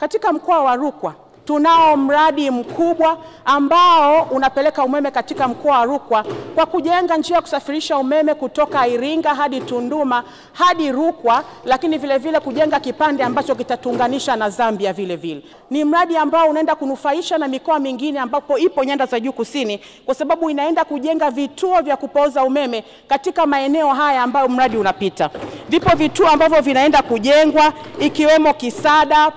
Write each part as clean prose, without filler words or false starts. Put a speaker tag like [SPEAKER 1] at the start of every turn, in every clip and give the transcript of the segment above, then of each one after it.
[SPEAKER 1] Katika mkoa wa Rukwa tunao mradi mkubwa ambao unapeleka umeme katika mkoa wa Rukwa kwa kujenga njia ya kusafirisha umeme kutoka Iringa hadi Tunduma hadi Rukwa, lakini vile vile kujenga kipande ambacho kitatuunganisha na Zambia vile vile. Ni mradi ambao unaenda kunufaisha na mikoa mingine ambapo ipo nyanda za juu kusini, kwa sababu inaenda kujenga vituo vya kupoza umeme katika maeneo haya ambayo mradi unapita. Vipo vituo ambavyo vinaenda kujengwa ikiwemo Kisada,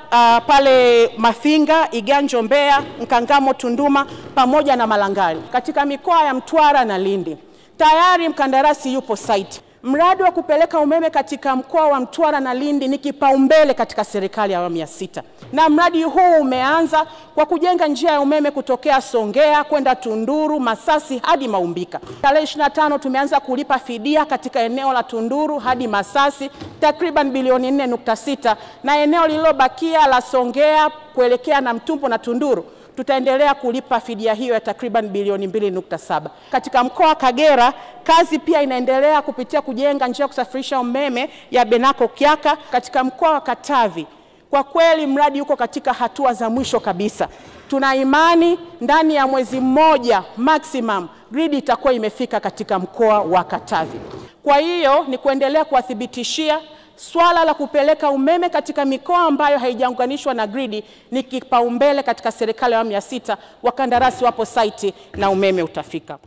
[SPEAKER 1] pale Mafinga, Iganjo, Mbeya, Nkangamo, Tunduma pamoja na Malangali katika mikoa ya Mtwara na Lindi. Tayari mkandarasi yupo site. Mradi wa kupeleka umeme katika mkoa wa Mtwara na Lindi ni kipaumbele katika serikali ya awamu ya 6. Na mradi huu umeanza kwa kujenga njia ya umeme kutokea Songea kwenda Tunduru, Masasi hadi Maumbika. Tarehe 25 tumeanza kulipa fidia katika eneo la Tunduru hadi Masasi takriban bilioni 4.6, na eneo lililobakia la Songea kuelekea na Mtumbo na Tunduru tutaendelea kulipa fidia hiyo ya takriban bilioni 2.7. Katika mkoa wa Kagera kazi pia inaendelea kupitia kujenga njia ya kusafirisha umeme ya Benako Kyaka. Katika mkoa wa Katavi kwa kweli mradi uko katika hatua za mwisho kabisa. Tuna imani ndani ya mwezi mmoja maximum grid itakuwa imefika katika mkoa wa Katavi. Kwa hiyo ni kuendelea kuwathibitishia swala la kupeleka umeme katika mikoa ambayo haijaunganishwa na gridi ni kipaumbele katika serikali ya awamu ya 6. Wakandarasi wapo site na umeme utafika.